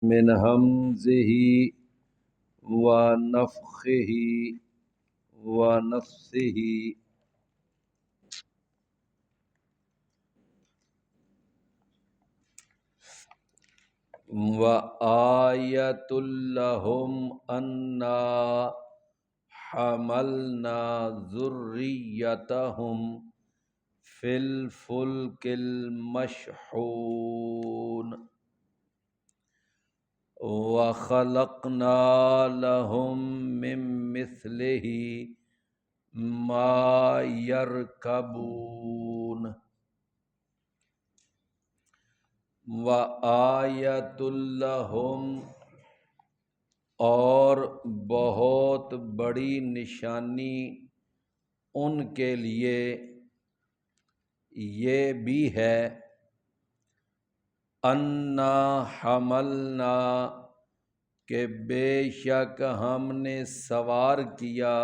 من همزه ونفخه ونفثه وآية لهم أنا حملنا ذريتهم في الفلك المشحون وخلقنا لهم من مثله ما يركبون وآیۃ لہم، اور بہت بڑی نشانی ان کے لیے یہ بھی ہے، انا حملنا، کہ بے شک ہم نے سوار کیا،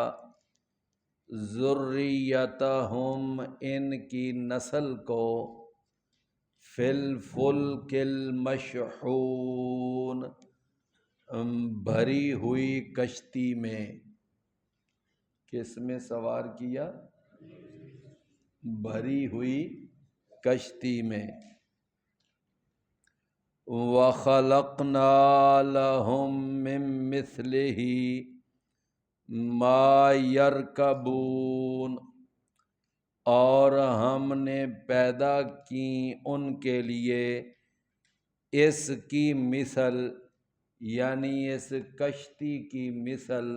ذریتہم، ان کی نسل کو، فی الفلک المشحون، بھری ہوئی کشتی میں۔ کس میں سوار کیا؟ بھری ہوئی کشتی میں۔ وَخَلَقْنَا لَهُم مِّن مِّثْلِهِ مَا يَرْكَبُونَ، اور ہم نے پیدا کی ان کے لیے اس کی مثل، یعنی اس کشتی کی مثل،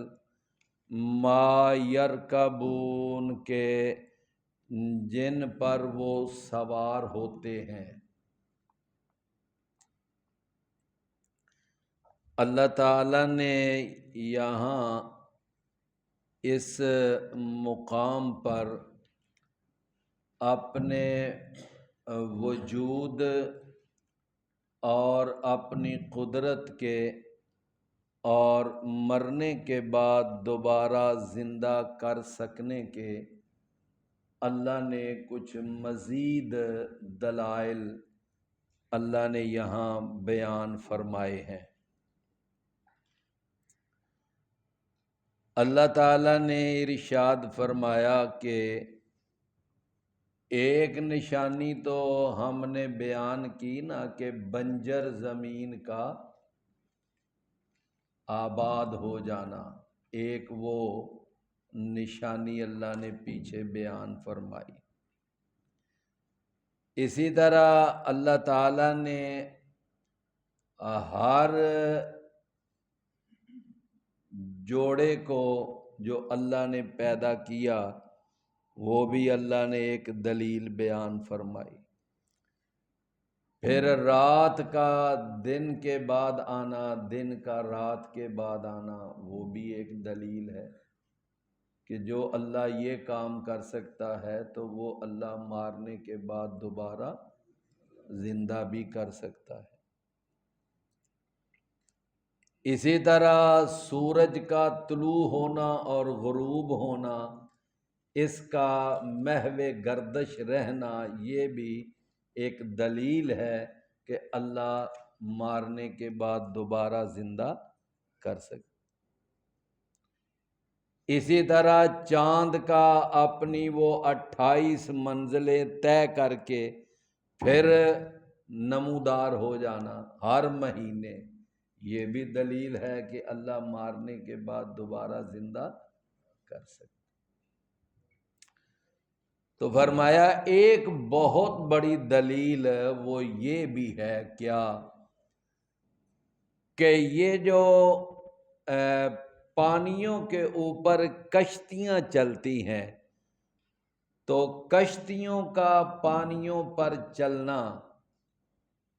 ما یرکبون، کے جن پر وہ سوار ہوتے ہیں۔ اللہ تعالیٰ نے یہاں اس مقام پر اپنے وجود اور اپنی قدرت کے اور مرنے کے بعد دوبارہ زندہ کر سکنے کے اللہ نے کچھ مزید دلائل اللہ نے یہاں بیان فرمائے ہیں۔ اللہ تعالیٰ نے ارشاد فرمایا کہ ایک نشانی تو ہم نے بیان کی نا کہ بنجر زمین کا آباد ہو جانا، ایک وہ نشانی اللہ نے پیچھے بیان فرمائی۔ اسی طرح اللہ تعالیٰ نے ہر جوڑے کو جو اللہ نے پیدا کیا وہ بھی اللہ نے ایک دلیل بیان فرمائی۔ پھر رات کا دن کے بعد آنا، دن کا رات کے بعد آنا، وہ بھی ایک دلیل ہے کہ جو اللہ یہ کام کر سکتا ہے تو وہ اللہ مارنے کے بعد دوبارہ زندہ بھی کر سکتا ہے۔ اسی طرح سورج کا طلوع ہونا اور غروب ہونا، اس کا محو گردش رہنا، یہ بھی ایک دلیل ہے کہ اللہ مارنے کے بعد دوبارہ زندہ کر سکتا۔ اسی طرح چاند کا اپنی وہ 28 منزلیں طے کر کے پھر نمودار ہو جانا ہر مہینے، یہ بھی دلیل ہے کہ اللہ مارنے کے بعد دوبارہ زندہ کر سکتا۔ تو فرمایا ایک بہت بڑی دلیل وہ یہ بھی ہے کیا کہ یہ جو پانیوں کے اوپر کشتیاں چلتی ہیں، تو کشتیوں کا پانیوں پر چلنا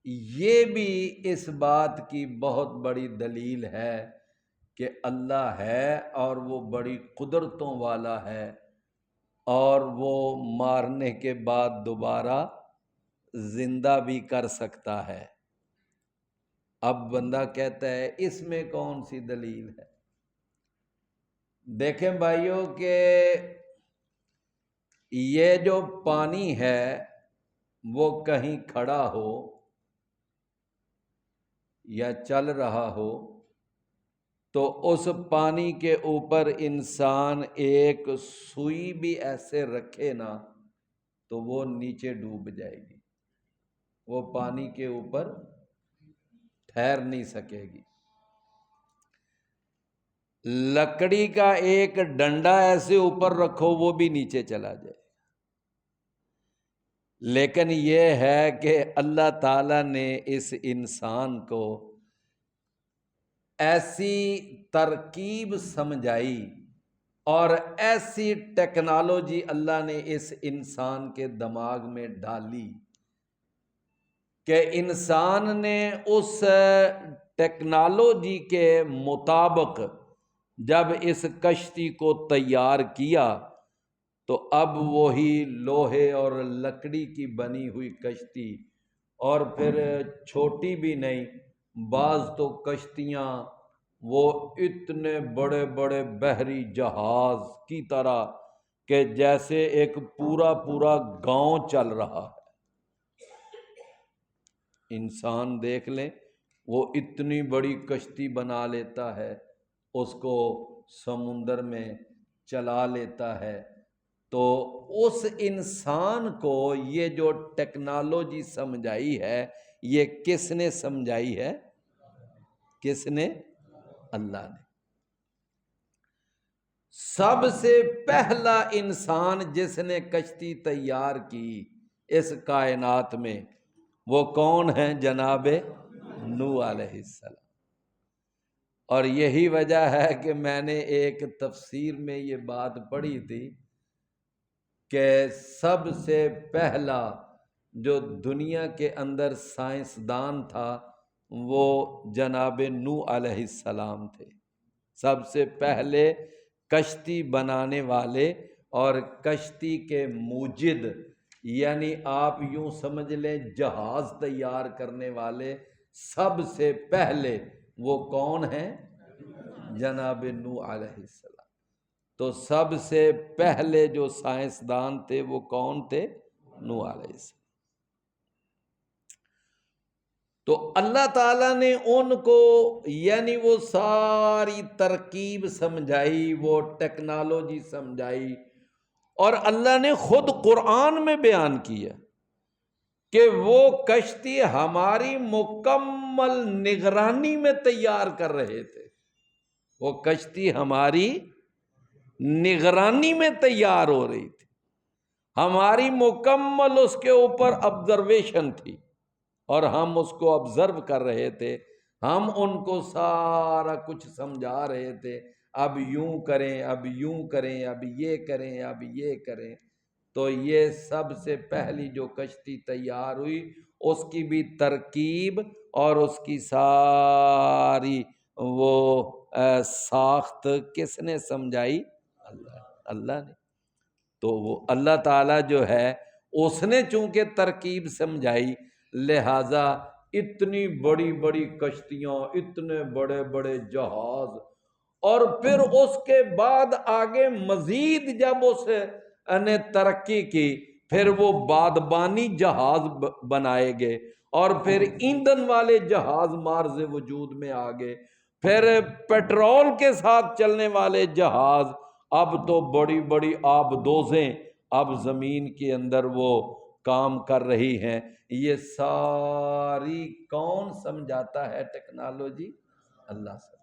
یہ بھی اس بات کی بہت بڑی دلیل ہے کہ اللہ ہے اور وہ بڑی قدرتوں والا ہے، اور وہ مارنے کے بعد دوبارہ زندہ بھی کر سکتا ہے۔ اب بندہ کہتا ہے اس میں کون سی دلیل ہے؟ دیکھیں بھائیوں کہ یہ جو پانی ہے وہ کہیں کھڑا ہو یا چل رہا ہو تو اس پانی کے اوپر انسان ایک سوئی بھی ایسے رکھے نا تو وہ نیچے ڈوب جائے گی، وہ پانی کے اوپر ٹھہر نہیں سکے گی۔ لکڑی کا ایک ڈنڈا ایسے اوپر رکھو وہ بھی نیچے چلا جائے۔ لیکن یہ ہے کہ اللہ تعالیٰ نے اس انسان کو ایسی ترکیب سمجھائی اور ایسی ٹیکنالوجی اللہ نے اس انسان کے دماغ میں ڈالی کہ انسان نے اس ٹیکنالوجی کے مطابق جب اس کشتی کو تیار کیا تو اب وہی لوہے اور لکڑی کی بنی ہوئی کشتی، اور پھر چھوٹی بھی نہیں، بعض تو کشتیاں وہ اتنے بڑے بڑے بحری جہاز کی طرح کہ جیسے ایک پورا پورا گاؤں چل رہا ہے۔ انسان دیکھ لیں، وہ اتنی بڑی کشتی بنا لیتا ہے، اس کو سمندر میں چلا لیتا ہے۔ تو اس انسان کو یہ جو ٹیکنالوجی سمجھائی ہے، یہ کس نے سمجھائی ہے؟ کس نے؟ اللہ نے۔ سب سے پہلا انسان جس نے کشتی تیار کی اس کائنات میں، وہ کون ہیں؟ جناب نوح علیہ السلام۔ اور یہی وجہ ہے کہ میں نے ایک تفسیر میں یہ بات پڑھی تھی کہ سب سے پہلا جو دنیا کے اندر سائنسدان تھا وہ جناب نوح علیہ السلام تھے، سب سے پہلے کشتی بنانے والے اور کشتی کے موجد، یعنی آپ یوں سمجھ لیں جہاز تیار کرنے والے سب سے پہلے وہ کون ہیں؟ جناب نوح علیہ السلام۔ تو سب سے پہلے جو سائنسدان تھے وہ کون تھے؟ نوح علیہ السلام۔ تو اللہ تعالیٰ نے ان کو یعنی وہ ساری ترکیب سمجھائی، وہ ٹیکنالوجی سمجھائی، اور اللہ نے خود قرآن میں بیان کیا کہ وہ کشتی ہماری مکمل نگرانی میں تیار کر رہے تھے، وہ کشتی ہماری نگرانی میں تیار ہو رہی تھی، ہماری مکمل اس کے اوپر آبزرویشن تھی اور ہم اس کو آبزرو کر رہے تھے، ہم ان کو سارا کچھ سمجھا رہے تھے، اب یوں کریں، اب یوں کریں، اب یہ کریں، اب یہ کریں۔ تو یہ سب سے پہلی جو کشتی تیار ہوئی اس کی بھی ترکیب اور اس کی ساری وہ ساخت کس نے سمجھائی؟ اللہ نے۔ تو وہ اللہ تعالیٰ جو ہے اس نے چونکہ ترکیب سمجھائی، لہذا اتنی بڑی بڑی کشتیاں، اتنے بڑے بڑے جہاز، اور پھر اس کے بعد آگے مزید جب اس نے ترقی کی، پھر وہ بادبانی جہاز بنائے گئے، اور پھر ایندھن والے جہاز مارز وجود میں آ گئے، پھر پیٹرول کے ساتھ چلنے والے جہاز، اب تو بڑی بڑی آبدوزیں اب زمین کے اندر وہ کام کر رہی ہیں۔ یہ ساری کون سمجھاتا ہے ٹیکنالوجی؟ اللہ سے۔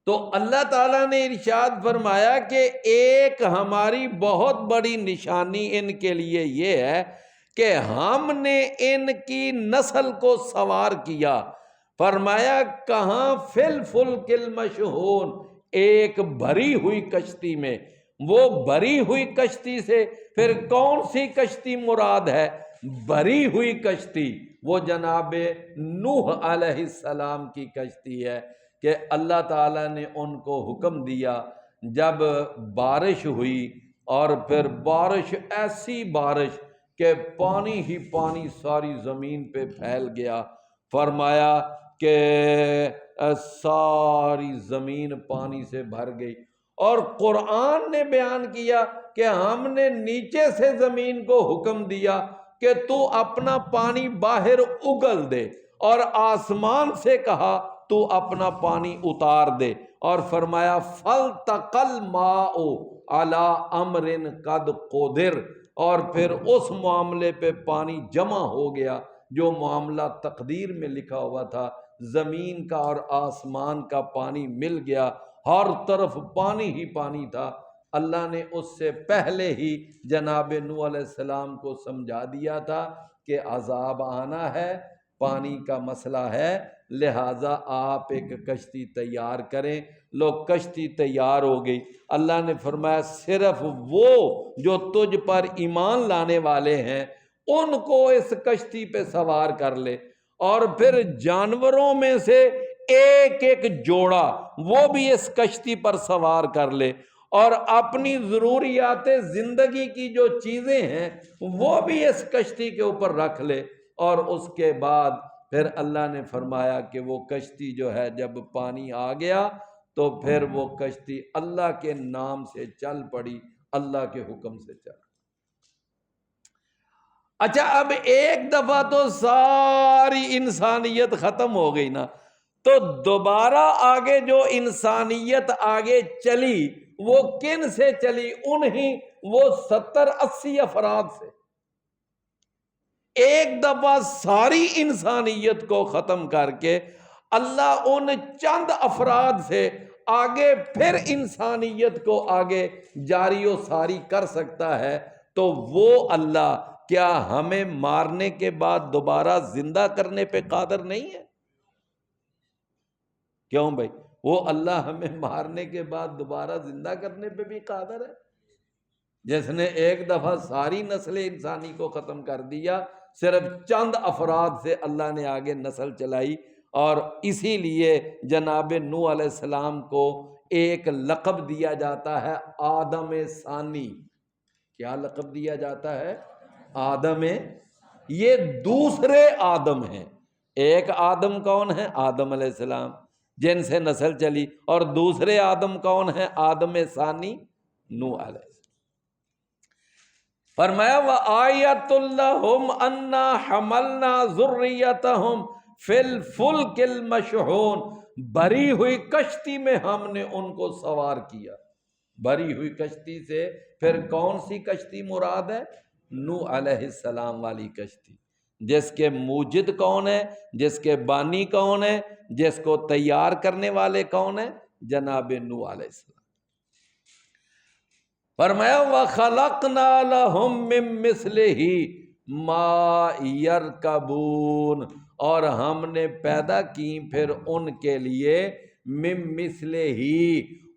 تو اللہ تعالیٰ نے ارشاد فرمایا کہ ایک ہماری بہت بڑی نشانی ان کے لیے یہ ہے کہ ہم نے ان کی نسل کو سوار کیا۔ فرمایا کہاں؟ فی الفلک المشحون، ایک بھری ہوئی کشتی میں۔ وہ بھری ہوئی کشتی سے پھر کون سی کشتی مراد ہے؟ بھری ہوئی کشتی وہ جناب نوح علیہ السلام کی کشتی ہے کہ اللہ تعالیٰ نے ان کو حکم دیا، جب بارش ہوئی اور پھر بارش ایسی بارش کہ پانی ہی پانی ساری زمین پہ پھیل گیا، فرمایا کہ ساری زمین پانی سے بھر گئی، اور قرآن نے بیان کیا کہ ہم نے نیچے سے زمین کو حکم دیا کہ تو اپنا پانی باہر اگل دے، اور آسمان سے کہا تو اپنا پانی اتار دے، اور فرمایا فَالْتَقَى الْمَاءُ عَلَىٰ أَمْرٍ قَدْ قُدِرَ، اور پھر اس معاملے پہ پانی جمع ہو گیا جو معاملہ تقدیر میں لکھا ہوا تھا، زمین کا اور آسمان کا پانی مل گیا، ہر طرف پانی ہی پانی تھا۔ اللہ نے اس سے پہلے ہی جناب نوح علیہ السلام کو سمجھا دیا تھا کہ عذاب آنا ہے، پانی کا مسئلہ ہے، لہٰذا آپ ایک کشتی تیار کریں۔ لوگ کشتی تیار ہو گئی۔ اللہ نے فرمایا صرف وہ جو تجھ پر ایمان لانے والے ہیں ان کو اس کشتی پہ سوار کر لے، اور پھر جانوروں میں سے ایک ایک جوڑا وہ بھی اس کشتی پر سوار کر لے، اور اپنی ضروریات زندگی کی جو چیزیں ہیں وہ بھی اس کشتی کے اوپر رکھ لے۔ اور اس کے بعد پھر اللہ نے فرمایا کہ وہ کشتی جو ہے جب پانی آ گیا تو پھر وہ کشتی اللہ کے نام سے چل پڑی، اللہ کے حکم سے چل۔ اچھا، اب ایک دفعہ تو ساری انسانیت ختم ہو گئی نا، تو دوبارہ آگے جو انسانیت آگے چلی وہ کن سے چلی؟ انہی وہ 70-80 افراد سے۔ ایک دفعہ ساری انسانیت کو ختم کر کے اللہ ان چند افراد سے آگے پھر انسانیت کو آگے جاری و ساری کر سکتا ہے، تو وہ اللہ کیا ہمیں مارنے کے بعد دوبارہ زندہ کرنے پہ قادر نہیں ہے؟ کیوں بھائی؟ وہ اللہ ہمیں مارنے کے بعد دوبارہ زندہ کرنے پہ بھی قادر ہے، جس نے ایک دفعہ ساری نسل انسانی کو ختم کر دیا، صرف چند افراد سے اللہ نے آگے نسل چلائی۔ اور اسی لیے جناب نوح علیہ السلام کو ایک لقب دیا جاتا ہے آدم ثانی۔ کیا لقب دیا جاتا ہے؟ آدم۔ یہ دوسرے آدم ہیں۔ ایک آدم کون ہے؟ آدم علیہ السلام، جن سے نسل چلی، اور دوسرے آدم کون ہے؟ آدم ثانی، نوح علیہ السلام۔ فرمایا وَآیَةٌ لَّهُمْ أَنَّا حَمَلْنَا ذُرِّيَّتَهُمْ فِي الْفُلْكِ الْمَشْحُونِ، بھری ہوئی کشتی میں ہم نے ان کو سوار کیا۔ بھری ہوئی کشتی سے پھر کون سی کشتی مراد ہے؟ نوح علیہ السلام والی کشتی، جس کے موجد کون ہے، جس کے بانی کون ہے، جس کو تیار کرنے والے کون ہیں؟ جناب نوح علیہ السلام۔ فرمایا وَخَلَقْنَا لَهُم مِّن مِّثْلِهِ مَا يَرْكَبُونَ، اور ہم نے پیدا کی پھر ان کے لیے مِن مِّثْلِهِ،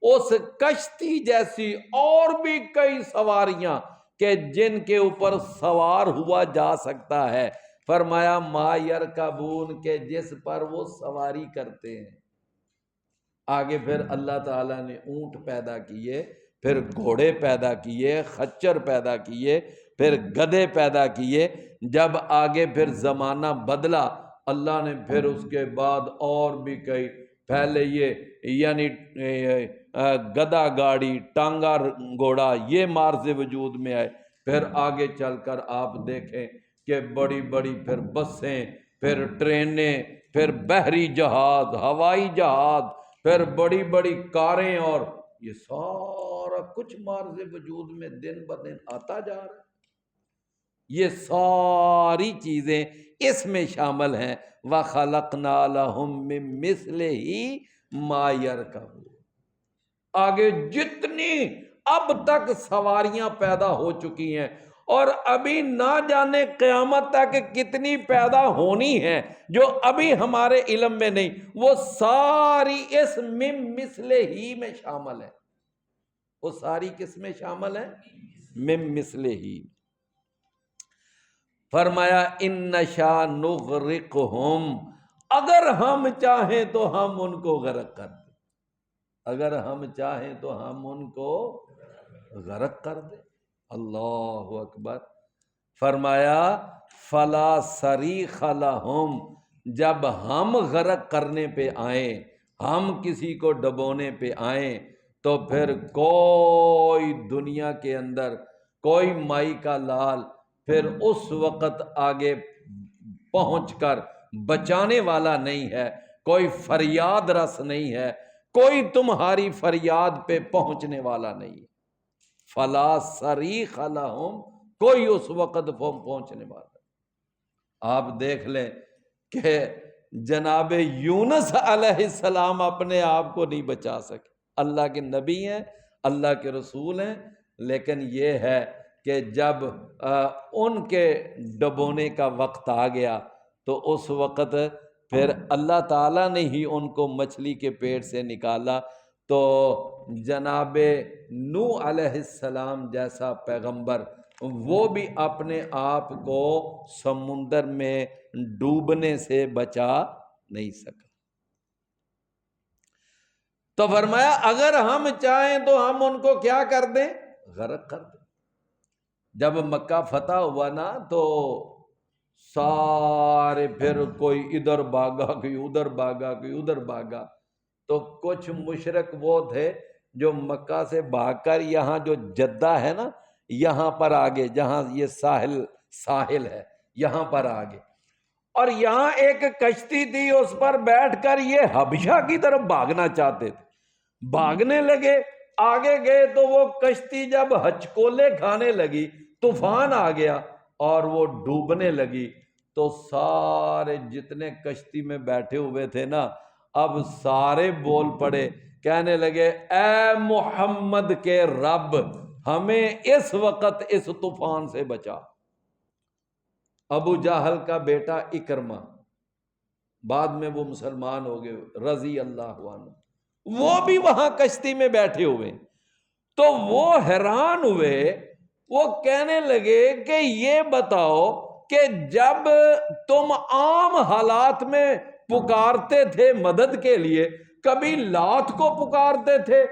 اس کشتی جیسی اور بھی کئی سواریاں کہ جن کے اوپر سوار ہوا جا سکتا ہے۔ فرمایا ما یرکبون، کہ جس پر وہ سواری کرتے ہیں۔ آگے پھر اللہ تعالیٰ نے اونٹ پیدا کیے، پھر گھوڑے پیدا کیے، خچر پیدا کیے، پھر گدھے پیدا کیے۔ جب آگے پھر زمانہ بدلا، اللہ نے پھر اس کے بعد اور بھی کئی، پہلے یہ یعنی گدھا گاڑی، ٹانگا گھوڑا، یہ مارز وجود میں آئے۔ پھر آگے چل کر آپ دیکھیں کہ بڑی بڑی پھر بسیں، پھر ٹرینیں، پھر بحری جہاز، ہوائی جہاز، پھر بڑی بڑی کاریں، اور یہ سارا کچھ مارز وجود میں دن بدن آتا جا رہا ہے۔ یہ ساری چیزیں اس میں شامل ہیں وَخَلَقْنَا لَهُم مِّن مِّثْلِهِ مَا يَرْكَبُونَ۔ آگے جتنی اب تک سواریاں پیدا ہو چکی ہیں، اور ابھی نہ جانے قیامت تک کتنی پیدا ہونی ہیں جو ابھی ہمارے علم میں نہیں، وہ ساری اس مِن مِّثْلِهِ میں شامل ہیں۔ وہ ساری کس میں شامل ہیں؟ مِن مِّثْلِهِ۔ فرمایا ان نشاء نغرقہم، اگر ہم چاہیں تو ہم ان کو غرق کر دیں، اگر ہم چاہیں تو ہم ان کو غرق کر دیں۔ اللہ اکبر۔ فرمایا فلا صریخ لہم، جب ہم غرق کرنے پہ آئیں، ہم کسی کو ڈبونے پہ آئیں، تو پھر کوئی دنیا کے اندر کوئی مائی کا لال، پھر اس وقت آگے پہنچ کر بچانے والا نہیں ہے، کوئی فریاد رس نہیں ہے، کوئی تمہاری فریاد پہ پہنچنے والا نہیں ہے۔ فلا صریخ لہم، کوئی اس وقت پہنچنے والا نہیں۔ آپ دیکھ لیں کہ جناب یونس علیہ السلام اپنے آپ کو نہیں بچا سکے، اللہ کے نبی ہیں، اللہ کے رسول ہیں، لیکن یہ ہے کہ جب ان کے ڈبونے کا وقت آ گیا تو اس وقت پھر اللہ تعالیٰ نے ہی ان کو مچھلی کے پیٹ سے نکالا۔ تو جناب نوح علیہ السلام جیسا پیغمبر وہ بھی اپنے آپ کو سمندر میں ڈوبنے سے بچا نہیں سکا۔ تو فرمایا اگر ہم چاہیں تو ہم ان کو کیا کر دیں؟ غرق کر دیں۔ جب مکہ فتح ہوا نا تو سارے پھر کوئی ادھر بھاگا، کوئی ادھر بھاگا، کوئی ادھر بھاگا۔ تو کچھ مشرک وہ تھے جو مکہ سے بھاگ کر یہاں جو جدہ ہے نا، یہاں پر آگے جہاں یہ ساحل ہے یہاں پر آگے، اور یہاں ایک کشتی تھی، اس پر بیٹھ کر یہ حبشہ کی طرف بھاگنا چاہتے تھے۔ بھاگنے لگے، آگے گئے تو وہ کشتی جب ہچکولے کھانے لگی، طوفان آ گیا اور وہ ڈوبنے لگی، تو سارے جتنے کشتی میں بیٹھے ہوئے تھے نا، اب سارے بول پڑے، کہنے لگے اے محمد کے رب، ہمیں اس وقت اس طوفان سے بچا۔ ابو جہل کا بیٹا اکرمہ، بعد میں وہ مسلمان ہو گئے رضی اللہ عنہ، وہ بھی وہاں کشتی میں بیٹھے ہوئے، تو وہ حیران ہوئے، وہ کہنے لگے کہ یہ بتاؤ کہ جب تم عام حالات میں پکارتے تھے مدد کے لیے، کبھی لات کو پکارتے تھے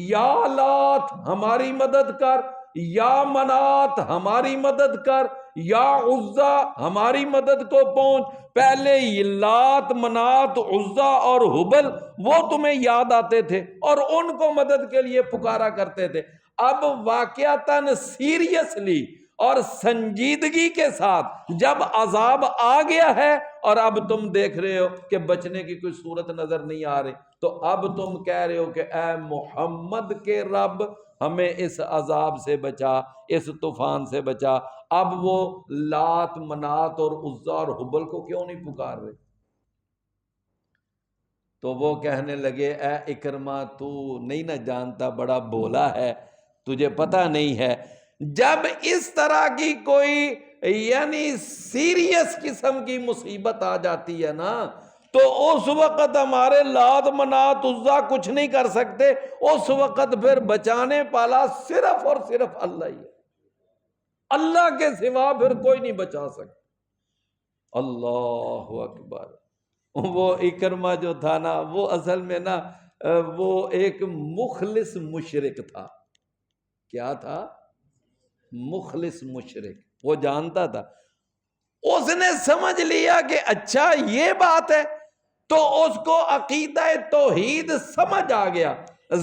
یا لات ہماری مدد کر، یا منات ہماری مدد کر، یا عزا ہماری مدد کو پہنچ، پہلے یہ لات منات عزا اور حبل وہ تمہیں یاد آتے تھے اور ان کو مدد کے لیے پکارا کرتے تھے۔ اب واقعتاً سیریسلی اور سنجیدگی کے ساتھ جب عذاب آ گیا ہے اور اب تم دیکھ رہے ہو کہ بچنے کی کوئی صورت نظر نہیں آ رہی، تو اب تم کہہ رہے ہو کہ اے محمد کے رب، ہمیں اس عذاب سے بچا، اس طوفان سے بچا۔ اب وہ لات منات اور عزا اور حبل کو کیوں نہیں پکار رہے؟ تو وہ کہنے لگے اے اکرمہ، تو نہیں نہ جانتا، بڑا بولا ہے، تجھے پتہ نہیں ہے، جب اس طرح کی کوئی یعنی سیریس قسم کی مصیبت آ جاتی ہے نا، تو اس وقت ہمارے لات منات عزا کچھ نہیں کر سکتے، اس وقت پھر بچانے پالا صرف اور صرف اللہ ہی ہے، اللہ کے سوا پھر کوئی نہیں بچا سکتا۔ اللہ اکبر۔ وہ اکرمہ جو تھا نا، وہ اصل میں نا وہ ایک مخلص مشرک تھا۔ کیا تھا؟ مخلص مشرک۔ وہ جانتا تھا، اس نے سمجھ لیا کہ اچھا یہ بات ہے، تو اس کو عقیدہ توحید سمجھ آ گیا،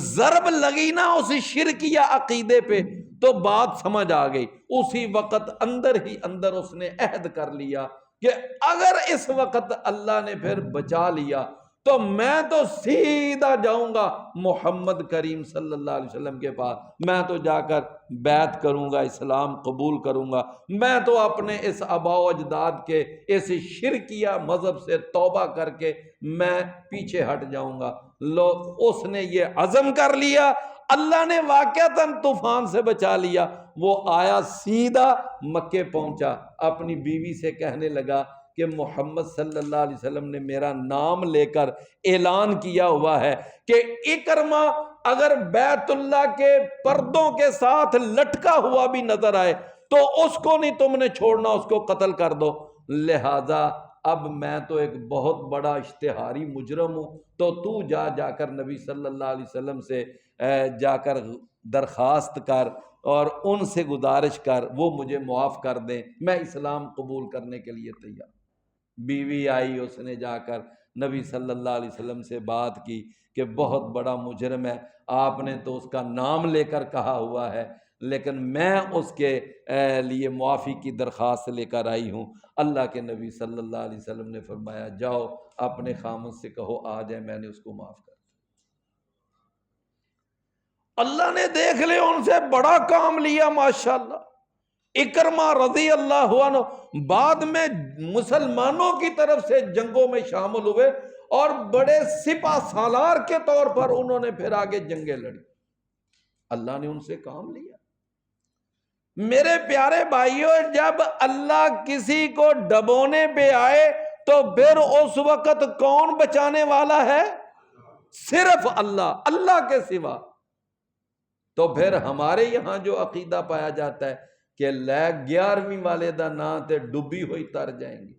ضرب لگی نا اس شرکیہ عقیدے پہ تو بات سمجھ آ گئی۔ اسی وقت اندر ہی اندر اس نے عہد کر لیا کہ اگر اس وقت اللہ نے پھر بچا لیا تو میں تو سیدھا جاؤں گا محمد کریم صلی اللہ علیہ وسلم کے پاس، میں تو جا کر بیعت کروں گا، اسلام قبول کروں گا، میں تو اپنے اس آباء و اجداد کے اس شرکیہ مذہب سے توبہ کر کے میں پیچھے ہٹ جاؤں گا۔ لو، اس نے یہ عزم کر لیا، اللہ نے واقعتاً طوفان سے بچا لیا۔ وہ آیا سیدھا مکے پہنچا، اپنی بیوی سے کہنے لگا کہ محمد صلی اللہ علیہ وسلم نے میرا نام لے کر اعلان کیا ہوا ہے کہ اکرمہ اگر بیت اللہ کے پردوں کے ساتھ لٹکا ہوا بھی نظر آئے تو اس کو نہیں تم نے چھوڑنا، اس کو قتل کر دو۔ لہذا اب میں تو ایک بہت بڑا اشتہاری مجرم ہوں، تو جا کر نبی صلی اللہ علیہ وسلم سے جا کر درخواست کر اور ان سے گزارش کر، وہ مجھے معاف کر دیں، میں اسلام قبول کرنے کے لیے تیار۔ بیوی آئی، اس نے جا کر نبی صلی اللہ علیہ وسلم سے بات کی کہ بہت بڑا مجرم ہے، آپ نے تو اس کا نام لے کر کہا ہوا ہے، لیکن میں اس کے لیے معافی کی درخواست لے کر آئی ہوں۔ اللہ کے نبی صلی اللہ علیہ وسلم نے فرمایا جاؤ اپنے خامد سے کہو آ جائے، میں نے اس کو معاف کر دیا۔ اللہ نے دیکھ لے ان سے بڑا کام لیا ماشاءاللہ۔ اکرمہ رضی اللہ عنہ بعد میں مسلمانوں کی طرف سے جنگوں میں شامل ہوئے اور بڑے سپہ سالار کے طور پر انہوں نے پھر آگے جنگیں لڑی۔ اللہ نے ان سے کام لیا۔ میرے پیارے بھائیوں، جب اللہ کسی کو ڈبونے پہ آئے تو پھر اس وقت کون بچانے والا ہے؟ صرف اللہ، اللہ کے سوا۔ تو پھر ہمارے یہاں جو عقیدہ پایا جاتا ہے کہ لے 11ویں والے دا نام تے ڈوبی ہوئی تر جائیں گی،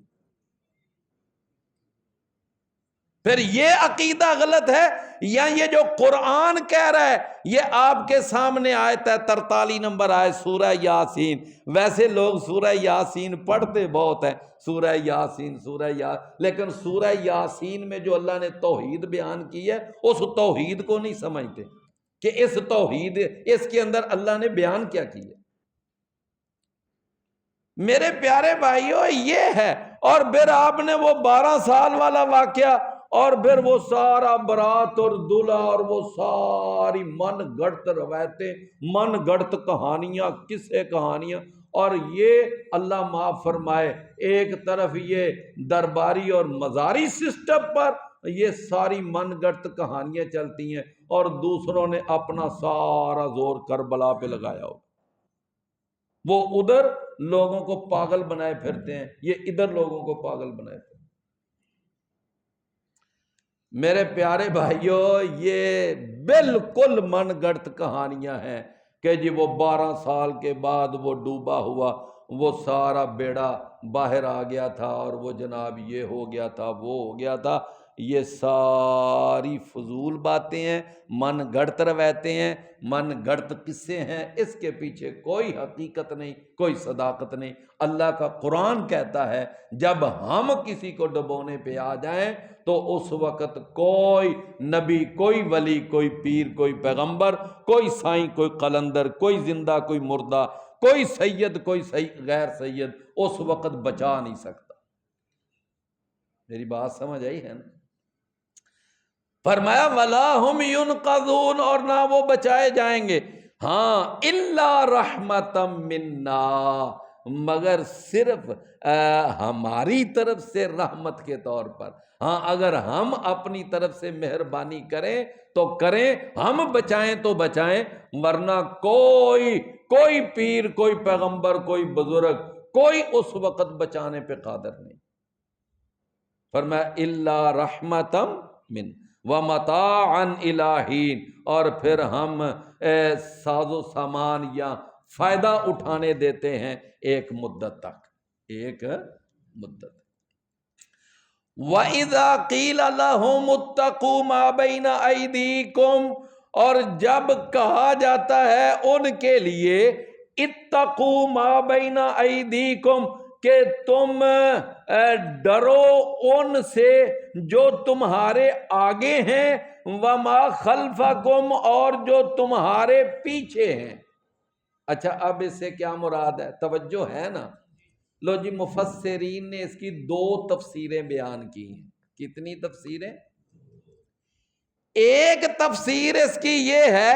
پھر یہ عقیدہ غلط ہے۔ یا یہ جو قرآن کہہ رہا ہے، یہ آپ کے سامنے آیت ہے 43 نمبر آیت سورہ یاسین۔ ویسے لوگ سورہ یاسین پڑھتے بہت ہیں، سورہ یاسین لیکن سورہ یاسین میں جو اللہ نے توحید بیان کی ہے اس توحید کو نہیں سمجھتے کہ اس توحید اس کے اندر اللہ نے بیان کیا کی ہے۔ میرے پیارے بھائیوں یہ ہے۔ اور پھر آپ نے وہ 12 سال والا واقعہ اور پھر وہ سارا برات اور دلہا اور وہ ساری من گڑت روایتیں، من گڑت کہانیاں، قصے کہانیاں، اور یہ اللہ معاف فرمائے ایک طرف یہ درباری اور مزاری سسٹم پر یہ ساری من گڑت کہانیاں چلتی ہیں اور دوسروں نے اپنا سارا زور کربلا پہ لگایا ہو۔ وہ ادھر لوگوں کو پاگل بنائے پھرتے ہیں، یہ ادھر لوگوں کو پاگل بنائے پھرتے ہیں۔ میرے پیارے بھائیوں، یہ بالکل من گڑت کہانیاں ہیں کہ جی وہ 12 سال کے بعد وہ ڈوبا ہوا، وہ سارا بیڑا باہر آ گیا تھا اور وہ جناب یہ ہو گیا تھا، وہ ہو گیا تھا۔ یہ ساری فضول باتیں ہیں، من گڑت روایتیں ہیں، من گڑت قصے ہیں، اس کے پیچھے کوئی حقیقت نہیں، کوئی صداقت نہیں۔ اللہ کا قرآن کہتا ہے جب ہم کسی کو ڈبونے پہ آ جائیں تو اس وقت کوئی نبی، کوئی ولی، کوئی پیر، کوئی پیغمبر، کوئی سائیں، کوئی قلندر، کوئی زندہ، کوئی مردہ، کوئی سید، کوئی غیر سید اس وقت بچا نہیں سکتا۔ میری بات سمجھ آئی ہے نا؟ فرمایا وَلَا هُمْ يُنْقَذُونَ، اور نہ وہ بچائے جائیں گے، ہاں إِلَّا رَحْمَةً مِنَّا، مگر صرف ہماری طرف سے رحمت کے طور پر۔ ہاں اگر ہم اپنی طرف سے مہربانی کریں تو کریں، ہم بچائیں تو بچائیں، ورنہ کوئی پیر، کوئی پیغمبر، کوئی بزرگ، کوئی اس وقت بچانے پہ قادر نہیں۔ فرمایا إِلَّا رَحْمَةً مِنَّا وَمَتَاعًا إِلَىٰ حِینٍ، اور پھر ہم ساز و سامان یا فائدہ اٹھانے دیتے ہیں ایک مدت تک، ایک مدت۔ وَإِذَا قِيلَ لَهُمُ اتَّقُوا مَا بَيْنَ أَيْدِيكُمْ، اور جب کہا جاتا ہے ان کے لیے اتقوا ما بین ایدیکم، کہ تم ڈرو ان سے جو تمہارے آگے ہیں، وما خلفکم، اور جو تمہارے پیچھے ہیں۔ اچھا اب اس سے کیا مراد ہے؟ توجہ ہے نا؟ لو جی، مفسرین نے اس کی 2 تفسیریں بیان کی ہیں۔ کتنی تفسیریں؟ ایک تفسیر اس کی یہ ہے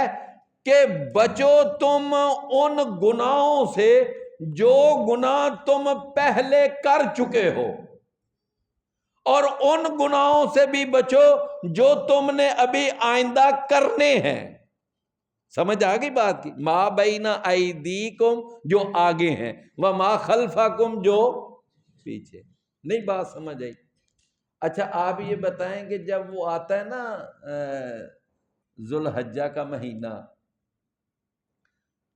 کہ بچو تم ان گناہوں سے جو گناہ تم پہلے کر چکے ہو، اور ان گناہوں سے بھی بچو جو تم نے ابھی آئندہ کرنے ہیں۔ سمجھ آ گئی بات کی؟ ما بین ایدیکم جو آگے ہیں، وما خلفکم جو پیچھے۔ نہیں بات سمجھ آئی؟ اچھا آپ یہ بتائیں کہ جب وہ آتا ہے نا ذوالحجہ کا مہینہ،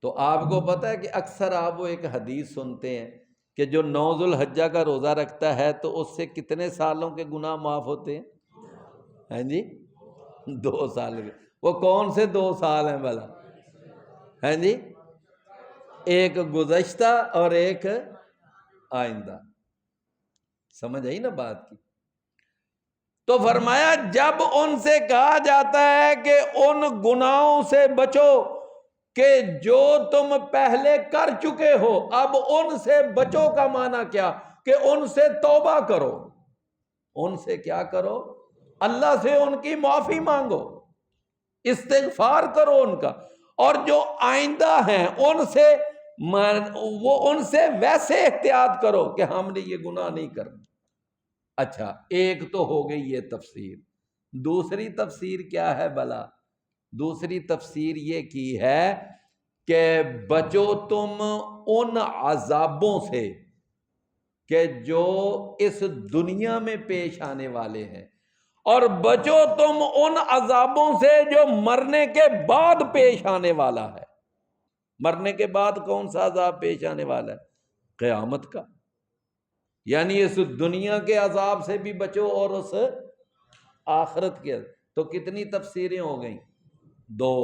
تو آپ کو پتہ ہے کہ اکثر آپ وہ ایک حدیث سنتے ہیں کہ جو 9 ذوالحجہ کا روزہ رکھتا ہے تو اس سے کتنے سالوں کے گناہ معاف ہوتے ہیں؟ ہیں جی 2 سال کے۔ وہ کون سے 2 سال ہیں بھلا؟ ہیں جی ایک گزشتہ اور ایک آئندہ۔ سمجھ آئی نا بات کی؟ تو فرمایا جب ان سے کہا جاتا ہے کہ ان گناہوں سے بچو کہ جو تم پہلے کر چکے ہو اب ان سے بچو کا معنی کیا کہ ان سے توبہ کرو، ان سے کیا کرو، اللہ سے ان کی معافی مانگو، استغفار کرو ان کا، اور جو آئندہ ہیں ان سے ویسے احتیاط کرو کہ ہم نے یہ گناہ نہیں کرنا۔ اچھا، ایک تو ہو گئی یہ تفسیر، دوسری تفسیر کیا ہے بلا؟ دوسری تفسیر یہ کی ہے کہ بچو تم ان عذابوں سے کہ جو اس دنیا میں پیش آنے والے ہیں، اور بچو تم ان عذابوں سے جو مرنے کے بعد پیش آنے والا ہے۔ مرنے کے بعد کون سا عذاب پیش آنے والا ہے؟ قیامت کا۔ یعنی اس دنیا کے عذاب سے بھی بچو اور اس آخرت کے۔ تو کتنی تفسیریں ہو گئیں؟ دو۔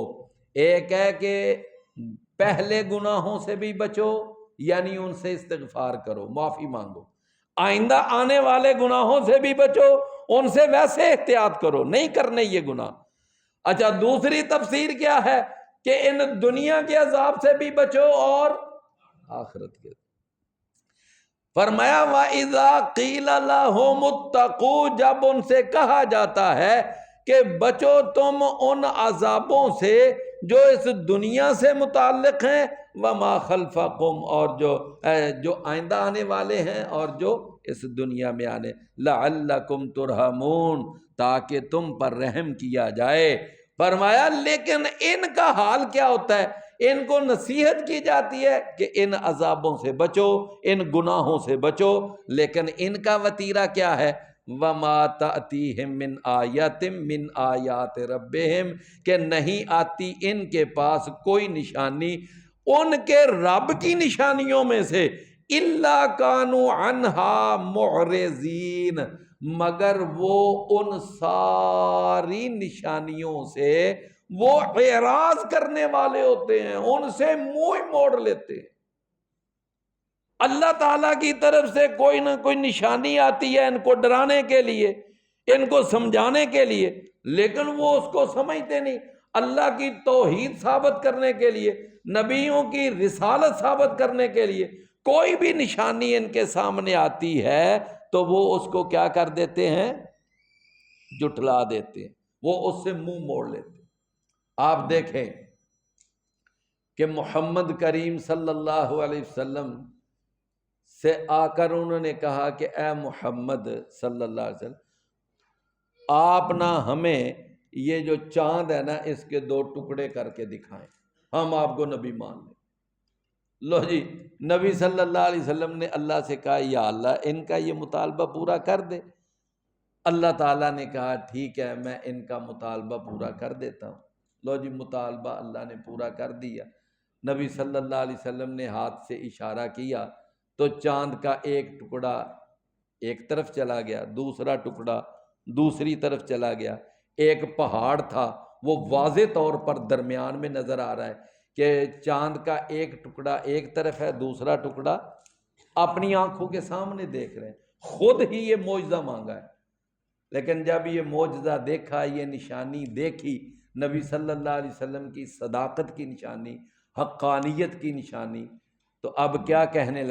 ایک ہے کہ پہلے گناہوں سے بھی بچو، یعنی ان سے استغفار کرو، معافی مانگو، آئندہ آنے والے گناہوں سے بھی بچو، ان سے ویسے احتیاط کرو، نہیں کرنے یہ گناہ۔ اچھا، دوسری تفسیر کیا ہے کہ ان دنیا کے عذاب سے بھی بچو اور آخرت کے۔ فرمایا وَإِذَا قِيلَ لَهُمُ اتَّقُوا، جب ان سے کہا جاتا ہے کہ بچو تم ان عذابوں سے جو اس دنیا سے متعلق ہیں، وَمَا خَلْفَكُمْ، اور جو آئندہ آنے والے ہیں اور جو اس دنیا میں آنے، لَعَلَّكُمْ تُرْحَمُونَ، تاکہ تم پر رحم کیا جائے۔ فرمایا لیکن ان کا حال کیا ہوتا ہے؟ ان کو نصیحت کی جاتی ہے کہ ان عذابوں سے بچو، ان گناہوں سے بچو، لیکن ان کا وتیرہ کیا ہے؟ وَمَا تَأْتِيهِم مِّنْ آیَاتٍ مِّنْ آیَاتِ رَبِّهِمْ، کہ نہیں آتی ان کے پاس کوئی نشانی ان کے رب کی نشانیوں میں سے، إِلَّا كَانُوا عَنْهَا مُعْرِضِينَ، مگر وہ ان ساری نشانیوں سے وہ اعراض کرنے والے ہوتے ہیں، ان سے منہ موڑ لیتے ہیں۔ اللہ تعالیٰ کی طرف سے کوئی نہ کوئی نشانی آتی ہے ان کو ڈرانے کے لیے، ان کو سمجھانے کے لیے، لیکن وہ اس کو سمجھتے نہیں۔ اللہ کی توحید ثابت کرنے کے لیے، نبیوں کی رسالت ثابت کرنے کے لیے کوئی بھی نشانی ان کے سامنے آتی ہے تو وہ اس کو کیا کر دیتے ہیں؟ جھٹلا دیتے ہیں، وہ اس سے منہ موڑ لیتے ہیں۔ آپ دیکھیں کہ محمد کریم صلی اللہ علیہ وسلم سے آ کر انہوں نے کہا کہ اے محمد صلی اللہ علیہ وسلم، آپ نہ ہمیں یہ جو چاند ہے نا اس کے 2 ٹکڑے کر کے دکھائیں، ہم آپ کو نبی مان لیں۔ لو جی، نبی صلی اللہ علیہ وسلم نے اللہ سے کہا یا اللہ ان کا یہ مطالبہ پورا کر دے۔ اللہ تعالیٰ نے کہا ٹھیک ہے میں ان کا مطالبہ پورا کر دیتا ہوں۔ لو جی، مطالبہ اللہ نے پورا کر دیا۔ نبی صلی اللہ علیہ وسلم نے ہاتھ سے اشارہ کیا تو چاند کا ایک ٹکڑا ایک طرف چلا گیا، دوسرا ٹکڑا دوسری طرف چلا گیا۔ ایک پہاڑ تھا وہ واضح طور پر درمیان میں نظر آ رہا ہے کہ چاند کا ایک ٹکڑا ایک طرف ہے، دوسرا ٹکڑا اپنی آنکھوں کے سامنے دیکھ رہے ہیں۔ خود ہی یہ معجزہ مانگا ہے، لیکن جب یہ معجزہ دیکھا، یہ نشانی دیکھی، نبی صلی اللہ علیہ وسلم کی صداقت کی نشانی، حقانیت کی نشانی، تو اب کیا کہنے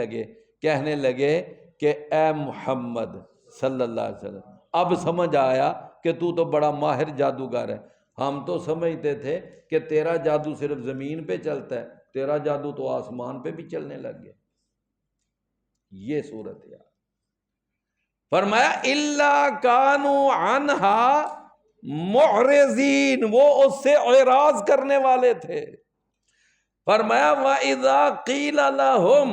لگے کہ اے محمد صلی اللہ علیہ وسلم، اب سمجھ آیا کہ تو بڑا ماہر جادوگر ہے۔ ہم تو سمجھتے تھے کہ تیرا جادو صرف زمین پہ چلتا ہے، تیرا جادو تو آسمان پہ بھی چلنے لگ گیا۔ یہ صورت ہے۔ فرمایا اِلَّا كَانُوا عَنْهَا مُعْرِضِينَ، وہ اس سے اعراض کرنے والے تھے۔ فرمایا وَإِذَا قِيلَ لَهُمْ،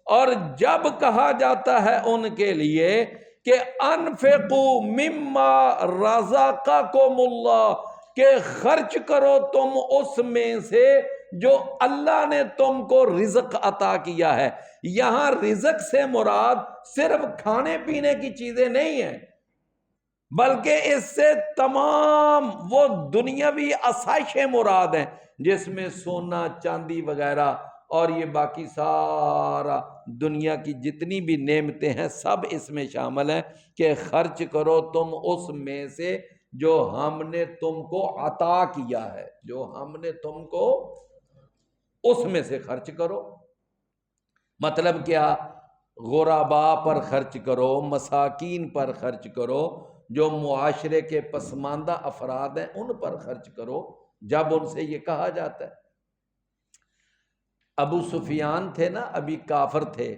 اور جب کہا جاتا ہے ان کے لیے کہ انفقوا مما رزقکم اللہ، کہ خرچ کرو تم اس میں سے جو اللہ نے تم کو رزق عطا کیا ہے۔ یہاں رزق سے مراد صرف کھانے پینے کی چیزیں نہیں ہیں، بلکہ اس سے تمام وہ دنیاوی آسائشیں مراد ہیں، جس میں سونا چاندی وغیرہ اور یہ باقی سارا دنیا کی جتنی بھی نعمتیں ہیں سب اس میں شامل ہیں کہ خرچ کرو تم اس میں سے جو ہم نے تم کو عطا کیا ہے، جو ہم نے تم کو۔ اس میں سے خرچ کرو۔ مطلب کیا؟ غربا پر خرچ کرو، مساکین پر خرچ کرو، جو معاشرے کے پسماندہ افراد ہیں ان پر خرچ کرو، جب ان سے یہ کہا جاتا ہے۔ ابو سفیان تھے نا، ابھی کافر تھے،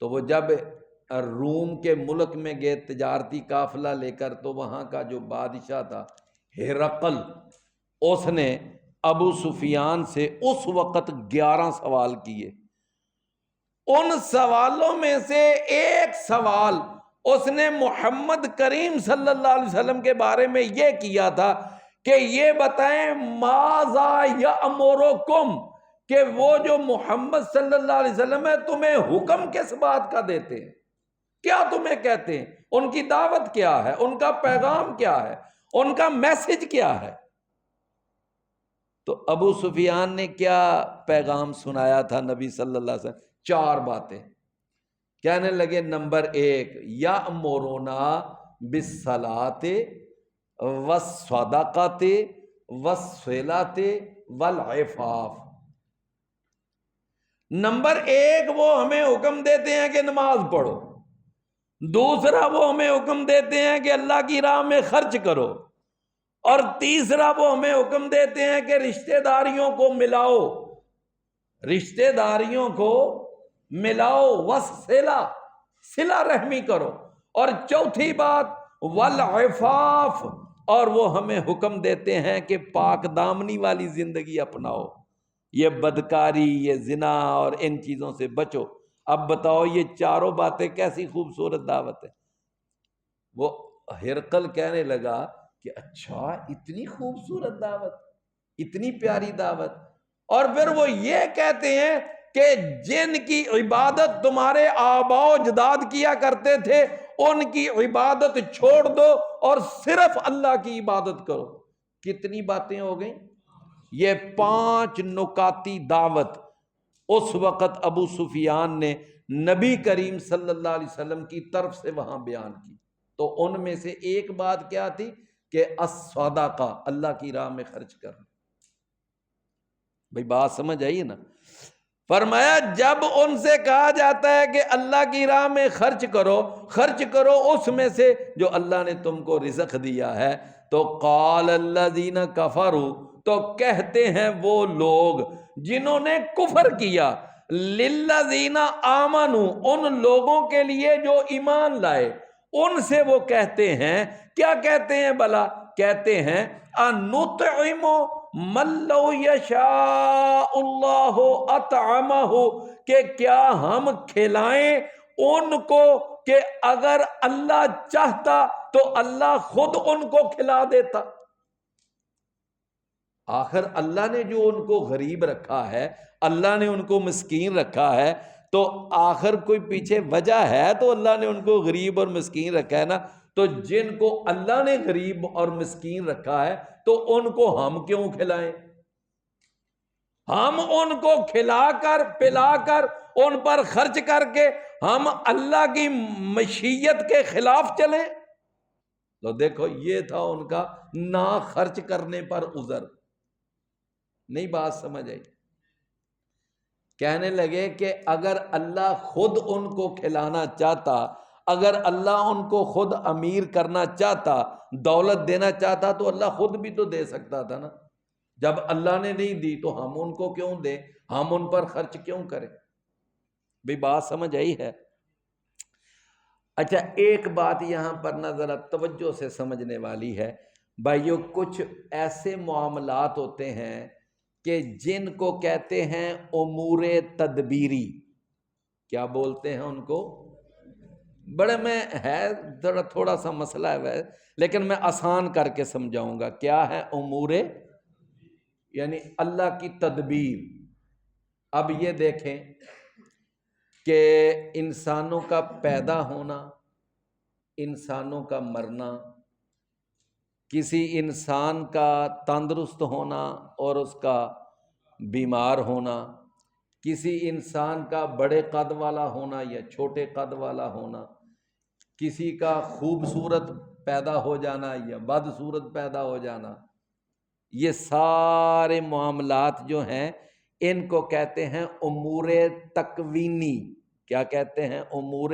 تو وہ جب روم کے ملک میں گئے تجارتی قافلہ لے کر، تو وہاں کا جو بادشاہ تھا ہرقل، اس نے ابو سفیان سے اس وقت 11 سوال کیے۔ ان سوالوں میں سے ایک سوال اس نے محمد کریم صلی اللہ علیہ وسلم کے بارے میں یہ کیا تھا کہ یہ بتائیں ماذا یأمرکم، کہ وہ جو محمد صلی اللہ علیہ وسلم ہے تمہیں حکم کس بات کا دیتے ہیں، کیا تمہیں کہتے ہیں، ان کی دعوت کیا ہے، ان کا پیغام کیا ہے، ان کا میسج کیا ہے۔ تو ابو سفیان نے کیا پیغام سنایا تھا نبی صلی اللہ علیہ وسلم؟ 4 باتیں کہنے لگے۔ نمبر 1، یأمرنا بالصلاۃ والصدقۃ والصلۃ والعفاف۔ نمبر 1 وہ ہمیں حکم دیتے ہیں کہ نماز پڑھو، دوسرا وہ ہمیں حکم دیتے ہیں کہ اللہ کی راہ میں خرچ کرو، اور تیسرا وہ ہمیں حکم دیتے ہیں کہ رشتہ داریوں کو ملاؤ، رشتہ داریوں کو ملاؤ، صلہ رحمی کرو، اور چوتھی بات والعفاف، اور وہ ہمیں حکم دیتے ہیں کہ پاک دامنی والی زندگی اپناؤ، یہ بدکاری، یہ زنا اور ان چیزوں سے بچو۔ اب بتاؤ یہ 4 باتیں کیسی خوبصورت دعوت ہے۔ وہ ہرقل کہنے لگا کہ اچھا اتنی خوبصورت دعوت، اتنی پیاری دعوت، اور پھر وہ یہ کہتے ہیں کہ جن کی عبادت تمہارے آباء و اجداد کیا کرتے تھے ان کی عبادت چھوڑ دو اور صرف اللہ کی عبادت کرو۔ کتنی باتیں ہو گئیں؟ یہ 5 نکاتی دعوت اس وقت ابو سفیان نے نبی کریم صلی اللہ علیہ وسلم کی طرف سے وہاں بیان کی۔ تو ان میں سے ایک بات کیا تھی کہ الصدقہ، اللہ کی راہ میں خرچ کرنا۔ بھئی بات سمجھ آئیے نا؟ فرمایا جب ان سے کہا جاتا ہے کہ اللہ کی راہ میں خرچ کرو اس میں سے جو اللہ نے تم کو رزق دیا ہے، تو قال الذین کفروا، تو کہتے ہیں وہ لوگ جنہوں نے کفر کیا، للذین آمنوا، ان لوگوں کے لیے جو ایمان لائے، ان سے وہ کہتے ہیں، کیا کہتے ہیں بھلا؟ کہتے ہیں انطعم من لو یشاء اللہ اطعمہ، کہ کیا ہم کھلائیں ان کو کہ اگر اللہ چاہتا تو اللہ خود ان کو کھلا دیتا۔ آخر اللہ نے جو ان کو غریب رکھا ہے، اللہ نے ان کو مسکین رکھا ہے، تو آخر کوئی پیچھے وجہ ہے تو اللہ نے ان کو غریب اور مسکین رکھا ہے نا۔ تو جن کو اللہ نے غریب اور مسکین رکھا ہے تو ان کو ہم کیوں کھلائیں؟ ہم ان کو کھلا کر پلا کر ان پر خرچ کر کے ہم اللہ کی مشیت کے خلاف چلیں؟ تو دیکھو یہ تھا ان کا نہ خرچ کرنے پر عذر۔ نہیں بات سمجھ آئی؟ کہنے لگے کہ اگر اللہ خود ان کو کھلانا چاہتا، اگر اللہ ان کو خود امیر کرنا چاہتا، دولت دینا چاہتا، تو اللہ خود بھی تو دے سکتا تھا نا۔ جب اللہ نے نہیں دی تو ہم ان کو کیوں دیں، ہم ان پر خرچ کیوں کریں؟ بھی بات سمجھ آئی ہے؟ اچھا ایک بات یہاں پر نہ ذرا توجہ سے سمجھنے والی ہے بھائیو، کچھ ایسے معاملات ہوتے ہیں کہ جن کو کہتے ہیں امور تدبیری۔ کیا بولتے ہیں ان کو؟ بڑے میں ہے تھوڑا سا مسئلہ ہے لیکن میں آسان کر کے سمجھاؤں گا۔ کیا ہے امور؟ یعنی اللہ کی تدبیر۔ اب یہ دیکھیں کہ انسانوں کا پیدا ہونا، انسانوں کا مرنا، کسی انسان کا تندرست ہونا اور اس کا بیمار ہونا، کسی انسان کا بڑے قد والا ہونا یا چھوٹے قد والا ہونا، کسی کا خوبصورت پیدا ہو جانا یا بدصورت پیدا ہو جانا، یہ سارے معاملات جو ہیں ان کو کہتے ہیں امور تکوینی۔ کیا کہتے ہیں؟ امور،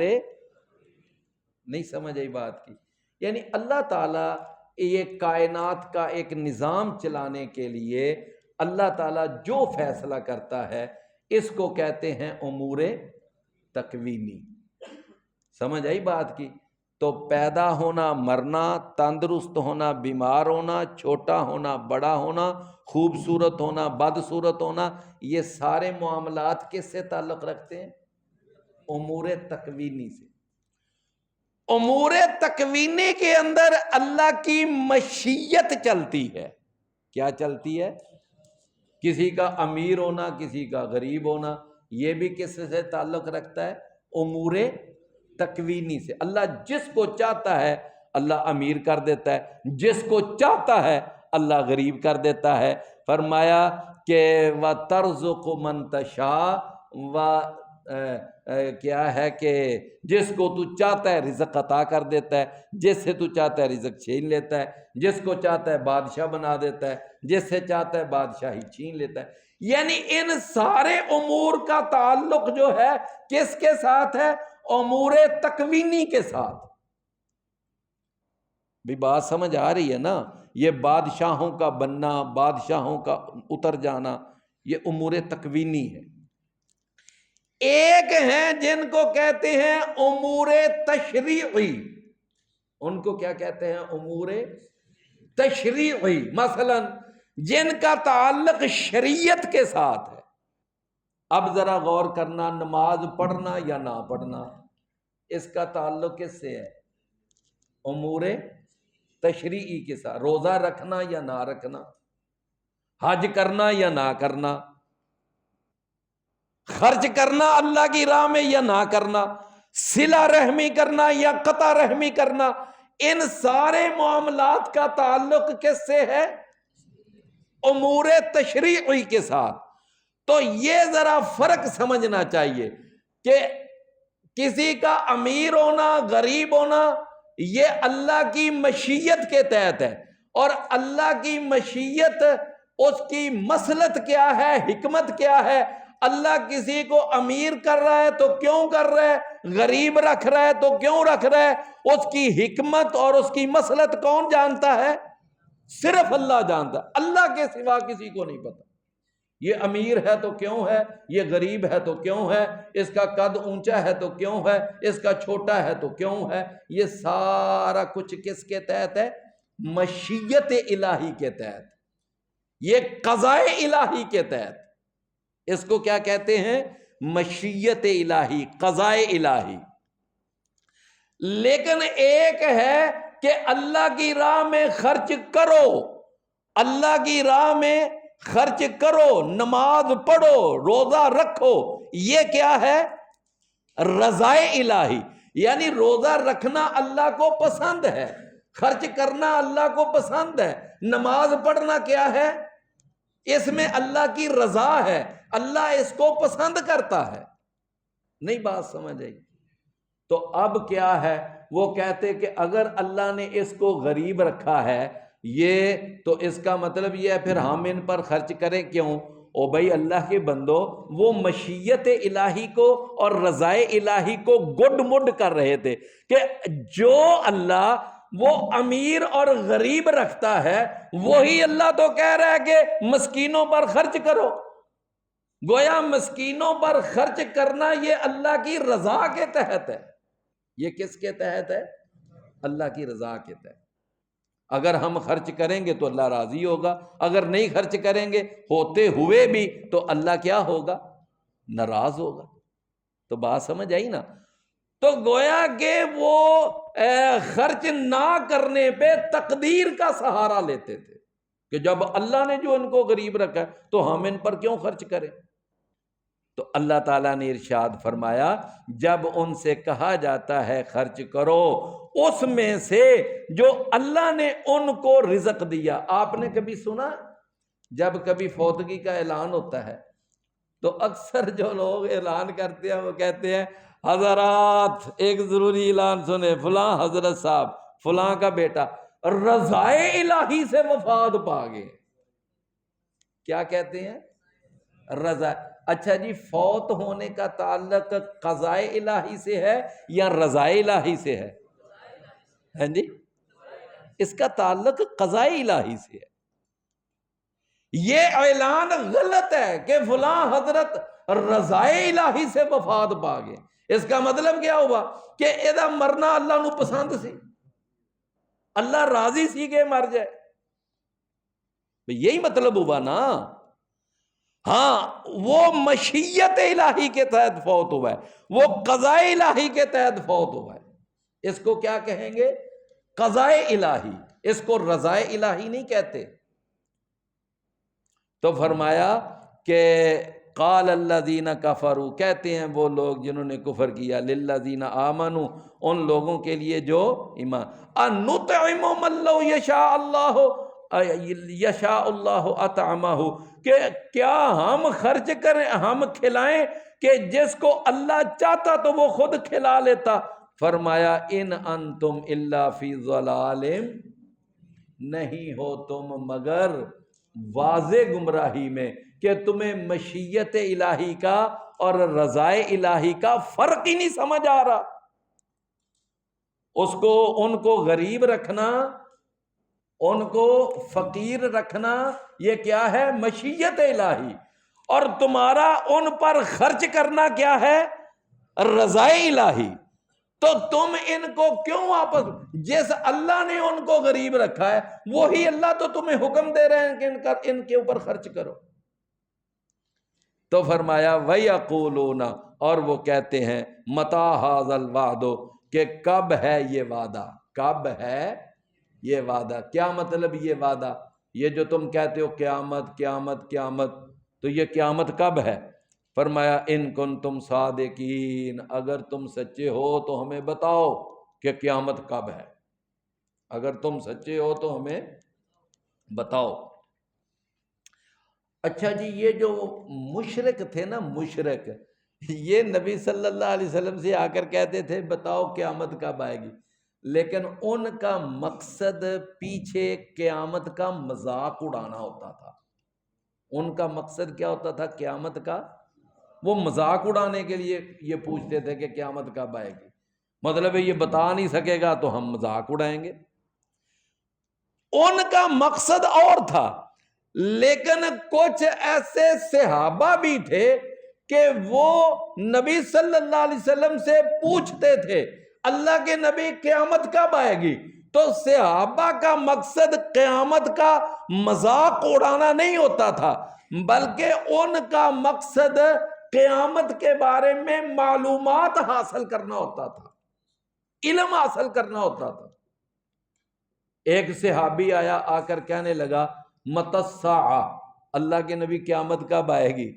نہیں سمجھ آئی بات کی؟ یعنی اللہ تعالیٰ یہ کائنات کا ایک نظام چلانے کے لیے اللہ تعالیٰ جو فیصلہ کرتا ہے اس کو کہتے ہیں امور تکوینی۔ سمجھ آئی بات کی؟ تو پیدا ہونا، مرنا، تندرست ہونا، بیمار ہونا، چھوٹا ہونا، بڑا ہونا، خوبصورت ہونا، بدصورت ہونا، یہ سارے معاملات کس سے تعلق رکھتے ہیں؟ امور تکوینی سے۔ امور تکوینی کے اندر اللہ کی مشیت چلتی ہے۔ کیا چلتی ہے؟ کسی کا امیر ہونا، کسی کا غریب ہونا، یہ بھی کس سے تعلق رکھتا ہے؟ امور تکوینی سے۔ اللہ جس کو چاہتا ہے اللہ امیر کر دیتا ہے، جس کو چاہتا ہے اللہ غریب کر دیتا ہے۔ فرمایا کہ وَتَرْزُقُ مَن تَشَاءُ، کیا ہے کہ جس کو تو چاہتا ہے رزق عطا کر دیتا ہے، جس سے تو چاہتا ہے رزق چھین لیتا ہے، جس کو چاہتا ہے بادشاہ بنا دیتا ہے، جس سے چاہتا ہے بادشاہی چھین لیتا ہے۔ یعنی ان سارے امور کا تعلق جو ہے کس کے ساتھ ہے؟ امور تکوینی کے ساتھ۔ بھی بات سمجھ آ رہی ہے نا؟ یہ بادشاہوں کا بننا، بادشاہوں کا اتر جانا، یہ امور تکوینی ہے۔ ایک ہیں جن کو کہتے ہیں امور تشریعی۔ ان کو کیا کہتے ہیں؟ امور تشریعی، مثلا جن کا تعلق شریعت کے ساتھ ہے۔ اب ذرا غور کرنا، نماز پڑھنا یا نہ پڑھنا، اس کا تعلق کس سے ہے؟ امور تشریعی کے ساتھ۔ روزہ رکھنا یا نہ رکھنا، حج کرنا یا نہ کرنا، خرچ کرنا اللہ کی راہ میں یا نہ کرنا، صلہ رحمی کرنا یا قطع رحمی کرنا، ان سارے معاملات کا تعلق کس سے ہے؟ امور تشریعی کے ساتھ۔ تو یہ ذرا فرق سمجھنا چاہیے کہ کسی کا امیر ہونا، غریب ہونا، یہ اللہ کی مشیت کے تحت ہے، اور اللہ کی مشیت، اس کی مصلحت کیا ہے، حکمت کیا ہے؟ اللہ کسی کو امیر کر رہا ہے تو کیوں کر رہا ہے، غریب رکھ رہا ہے تو کیوں رکھ رہا ہے؟ اس کی حکمت اور اس کی مصلحت کون جانتا ہے؟ صرف اللہ جانتا ہے، اللہ کے سوا کسی کو نہیں پتا۔ یہ امیر ہے تو کیوں ہے، یہ غریب ہے تو کیوں ہے، اس کا قد اونچا ہے تو کیوں ہے، اس کا چھوٹا ہے تو کیوں ہے؟ یہ سارا کچھ کس کے تحت ہے؟ مشیت الہی کے تحت، یہ قضاء الہی کے تحت۔ اس کو کیا کہتے ہیں؟ مشیت الہی، قضاء الہی۔ لیکن ایک ہے کہ اللہ کی راہ میں خرچ کرو، اللہ کی راہ میں خرچ کرو، نماز پڑھو، روزہ رکھو، یہ کیا ہے؟ رضاء الہی۔ یعنی روزہ رکھنا اللہ کو پسند ہے، خرچ کرنا اللہ کو پسند ہے، نماز پڑھنا کیا ہے؟ اس میں اللہ کی رضا ہے، اللہ اس کو پسند کرتا ہے۔ نہیں بات سمجھ آئی؟ تو اب کیا ہے؟ وہ کہتے کہ اگر اللہ نے اس کو غریب رکھا ہے یہ، تو اس کا مطلب یہ ہے پھر ہم ان پر خرچ کریں کیوں؟ او بھائی اللہ کے بندو، وہ مشیت الہی کو اور رضاء الہی کو گڈ مڈ کر رہے تھے کہ جو اللہ وہ امیر اور غریب رکھتا ہے، وہی اللہ تو کہہ رہا ہے کہ مسکینوں پر خرچ کرو۔ گویا مسکینوں پر خرچ کرنا یہ اللہ کی رضا کے تحت ہے۔ یہ کس کے تحت ہے؟ اللہ کی رضا کے تحت۔ اگر ہم خرچ کریں گے تو اللہ راضی ہوگا، اگر نہیں خرچ کریں گے ہوتے ہوئے بھی تو اللہ کیا ہوگا؟ ناراض ہوگا۔ تو بات سمجھ آئی نا؟ تو گویا کہ وہ خرچ نہ کرنے پہ تقدیر کا سہارا لیتے تھے کہ جب اللہ نے جو ان کو غریب رکھا ہے تو ہم ان پر کیوں خرچ کریں؟ تو اللہ تعالیٰ نے ارشاد فرمایا جب ان سے کہا جاتا ہے خرچ کرو اس میں سے جو اللہ نے ان کو رزق دیا۔ آپ نے کبھی سنا جب کبھی فوتگی کا اعلان ہوتا ہے تو اکثر جو لوگ اعلان کرتے ہیں وہ کہتے ہیں حضرات ایک ضروری اعلان سنیں، فلاں حضرت صاحب فلاں کا بیٹا رضائے الہی سے وفات پا گئے۔ کیا کہتے ہیں؟ رضا۔ اچھا جی، فوت ہونے کا تعلق قضائے الہی سے ہے یا رضائے الہی سے ہے؟ ہاں جی، اس کا تعلق قضائے الہی سے ہے۔ یہ اعلان غلط ہے کہ فلاں حضرت رضائے الہی سے وفات پا گئے۔ اس کا مطلب کیا ہوا کہ ایدا مرنا اللہ نو پسند سی، اللہ راضی سی کہ مر جائے، یہی مطلب ہوا نا۔ ہاں، وہ مشیت الہی کے تحت فوت ہوا ہے، وہ قضائے الہی کے تحت فوت ہوا ہے، اس کو کیا کہیں گے؟ قضائے الہی، اس کو رضائے الہی نہیں کہتے۔ تو فرمایا کہ قال الذین کفروا، کہتے ہیں وہ لوگ جنہوں نے کفر کیا، للذین آمنوا، ان لوگوں کے لیے جو ایمان، انطعم من لو یشاء اللہ اطعمہ، کہ کیا ہم خرچ کریں، ہم کھلائیں کہ جس کو اللہ چاہتا تو وہ خود کھلا لیتا۔ فرمایا ان انتم الا فی ضلال، نہیں ہو تم مگر واضح گمراہی میں، کہ تمہیں مشیت الہی کا اور رضائے الہی کا فرق ہی نہیں سمجھ آ رہا۔ ان کو غریب رکھنا، ان کو فقیر رکھنا، یہ کیا ہے؟ مشیت الہی، اور تمہارا ان پر خرچ کرنا کیا ہے؟ رضائے الہی۔ تو تم ان کو کیوں واپس، جس اللہ نے ان کو غریب رکھا ہے وہی اللہ تو تمہیں حکم دے رہے ہیں کہ ان کے اوپر خرچ کرو۔ تو فرمایا وَيَقُولُونَ، اور وہ کہتے ہیں مَتَىٰ هَٰذَا الْوَعْدُ، کہ کب ہے یہ وعدہ، کب ہے یہ وعدہ۔ کیا مطلب یہ وعدہ؟ یہ جو تم کہتے ہو قیامت قیامت قیامت، تو یہ قیامت کب ہے؟ فرمایا ان کنتم صادقین، اگر تم سچے ہو تو ہمیں بتاؤ کہ قیامت کب ہے، اگر تم سچے ہو تو ہمیں بتاؤ۔ اچھا جی، یہ جو مشرک تھے نا، مشرک، یہ نبی صلی اللہ علیہ وسلم سے آ کر کہتے تھے بتاؤ قیامت کب آئے گی، لیکن ان کا مقصد پیچھے قیامت کا مذاق اڑانا ہوتا تھا۔ ان کا مقصد کیا ہوتا تھا قیامت کا؟ وہ مذاق اڑانے کے لیے یہ پوچھتے تھے کہ قیامت کب آئے گی، مطلب ہے یہ بتا نہیں سکے گا تو ہم مذاق اڑائیں گے۔ ان کا مقصد اور تھا، لیکن کچھ ایسے صحابہ بھی تھے کہ وہ نبی صلی اللہ علیہ وسلم سے پوچھتے تھے اللہ کے نبی قیامت کب آئے گی، تو صحابہ کا مقصد قیامت کا مذاق اڑانا نہیں ہوتا تھا، بلکہ ان کا مقصد قیامت کے بارے میں معلومات حاصل کرنا ہوتا تھا، علم حاصل کرنا ہوتا تھا۔ ایک صحابی آیا، آ کر کہنے لگا متی الساعہ، اللہ کے نبی قیامت کب آئے گی؟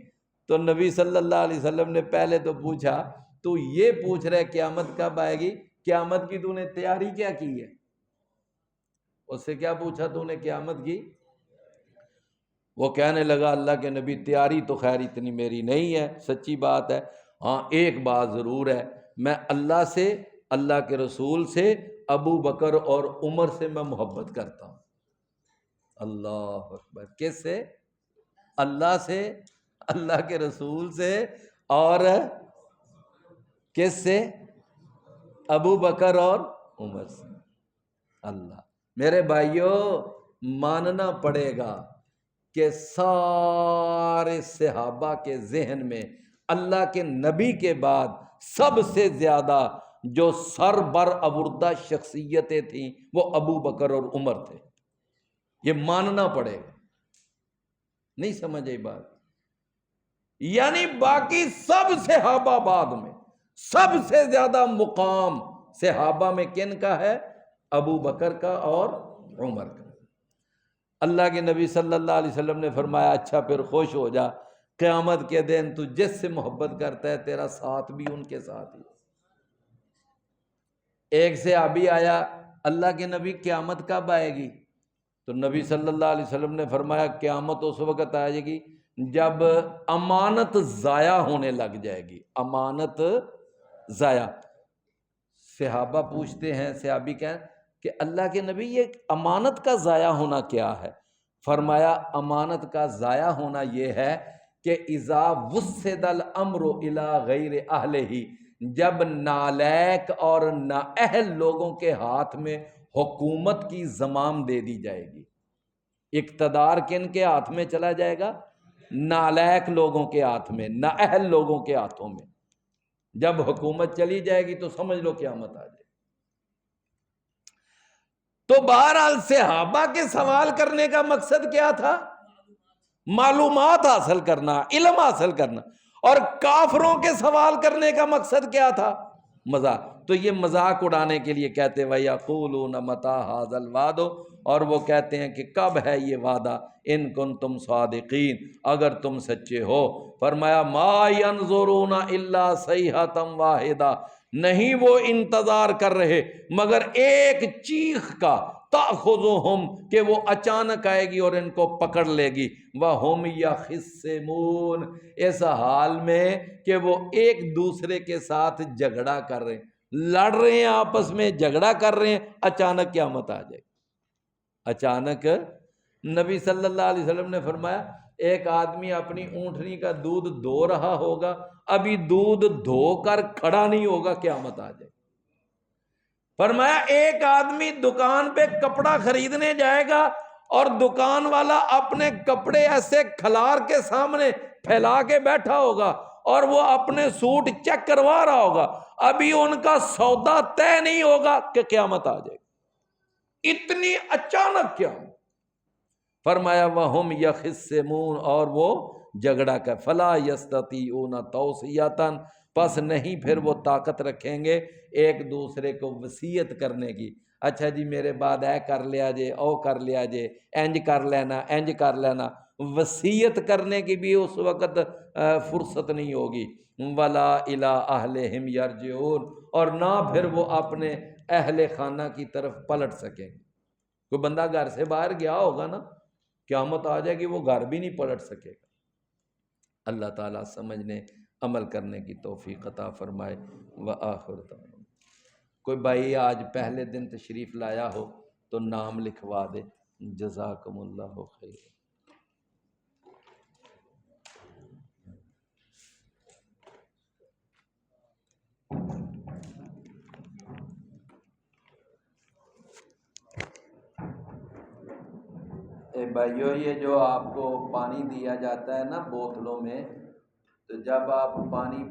تو نبی صلی اللہ علیہ وسلم نے پہلے تو پوچھا تو یہ پوچھ رہے قیامت کب آئے گی، قیامت کی تو نے تیاری کیا کی ہے؟ اس سے کیا پوچھا تو نے قیامت کی؟ وہ کہنے لگا اللہ کے نبی تیاری تو خیر اتنی میری نہیں ہے، سچی بات ہے، ہاں ایک بات ضرور ہے، میں اللہ سے، اللہ کے رسول سے، ابو بکر اور عمر سے میں محبت کرتا ہوں۔ اللہ اکبر، کس سے؟ اللہ سے، اللہ کے رسول سے، اور کس سے؟ ابو بکر اور عمر سے۔ اللہ، میرے بھائیوں ماننا پڑے گا کہ سارے صحابہ کے ذہن میں اللہ کے نبی کے بعد سب سے زیادہ جو سر بر آوردہ شخصیتیں تھیں وہ ابو بکر اور عمر تھے، یہ ماننا پڑے گا۔ نہیں سمجھے بات؟ یعنی باقی سب صحابہ بعد میں، سب سے زیادہ مقام صحابہ میں کن کا ہے؟ ابو بکر کا اور عمر کا۔ اللہ کے نبی صلی اللہ علیہ وسلم نے فرمایا اچھا پھر خوش ہو جا، قیامت کے دن تو جس سے محبت کرتا ہے تیرا ساتھ بھی ان کے ساتھ ہی۔ ایک صحابی آیا، اللہ کے نبی قیامت کب آئے گی؟ تو نبی صلی اللہ علیہ وسلم نے فرمایا قیامت اس وقت آئے گی جب امانت ضائع ہونے لگ جائے گی، امانت ضائع۔ صحابہ پوچھتے ہیں، صحابی کہیں کہ اللہ کے نبی یہ امانت کا ضائع ہونا کیا ہے؟ فرمایا امانت کا ضائع ہونا یہ ہے کہ اذا وسد الامر الی غیر اہلہ، جب نالائق اور نااہل لوگوں کے ہاتھ میں حکومت کی زمام دے دی جائے گی۔ اقتدار کن کے ہاتھ میں چلا جائے گا؟ نالائق لوگوں کے ہاتھ میں، نااہل لوگوں کے ہاتھوں میں۔ جب حکومت چلی جائے گی تو سمجھ لو قیامت آ جائے گی۔ تو بہرحال صحابہ کے سوال کرنے کا مقصد کیا تھا؟ معلومات حاصل کرنا، علم حاصل کرنا۔ اور کافروں کے سوال کرنے کا مقصد کیا تھا؟ مذاق۔ تو یہ مذاق اڑانے کے لیے کہتے وَيَقُولُونَ مَتَىٰ هَٰذَا الْوَعْدُ، اور وہ کہتے ہیں کہ کب ہے یہ وعدہ، ان کنتم صادقین، اگر تم سچے ہو۔ فرمایا مَا يَنظُرُونَ إِلَّا صَيْحَةً وَاحِدَةً، نہیں وہ انتظار کر رہے مگر ایک چیخ کا، تأخذہم، کہ وہ اچانک آئے گی اور ان کو پکڑ لے گی، وَهُمْ يَخِصِّمُونَ، اس حال میں کہ وہ ایک دوسرے کے ساتھ جھگڑا کر رہے ہیں، لڑ رہے ہیں، آپس میں جھگڑا کر رہے ہیں، اچانک قیامت آ جائے گی۔ اچانک نبی صلی اللہ علیہ وسلم نے فرمایا ایک آدمی اپنی اونٹنی کا دودھ دھو رہا ہوگا، ابھی دودھ دھو کر کھڑا نہیں ہوگا، قیامت آ جائے۔ فرمایا ایک آدمی دکان پہ کپڑا خریدنے جائے گا اور دکان والا اپنے کپڑے ایسے کھلار کے سامنے پھیلا کے بیٹھا ہوگا اور وہ اپنے سوٹ چیک کروا رہا ہوگا، ابھی ان کا سودا طے نہیں ہوگا کہ قیامت آ جائے گی۔ اتنی اچانک قیامت۔ فرمایا وَهُمْ يَخِصِّمُونَ، اور وہ جھگڑا کر، فَلَا يَسْتَطِيعُونَ تَوْصِيَةً، پس نہیں پھر وہ طاقت رکھیں گے ایک دوسرے کو وصیت کرنے کی۔ اچھا جی میرے بعد اے کر لیا جے، او کر لیا جے، انج کر لینا، انج کر لینا، وصیت کرنے کی بھی اس وقت فرصت نہیں ہوگی۔ وَلَا إِلَىٰ أَهْلِهِمْ يَرْجِعُونَ، اور نہ پھر وہ اپنے اہل خانہ کی طرف پلٹ سکیں گے۔ کوئی بندہ گھر سے باہر گیا ہوگا نا، قیامت آ جائے گی وہ گھر بھی نہیں پلٹ سکے گا۔ اللہ تعالیٰ سمجھنے عمل کرنے کی توفیق عطا فرمائے۔ وآخر دعوانا، کوئی بھائی آج پہلے دن تشریف لایا ہو تو نام لکھوا دے۔ جزاکم اللہ خیر۔ اے بھائیو، یہ جو آپ کو پانی دیا جاتا ہے نا بوتلوں میں، تو جب آپ پانی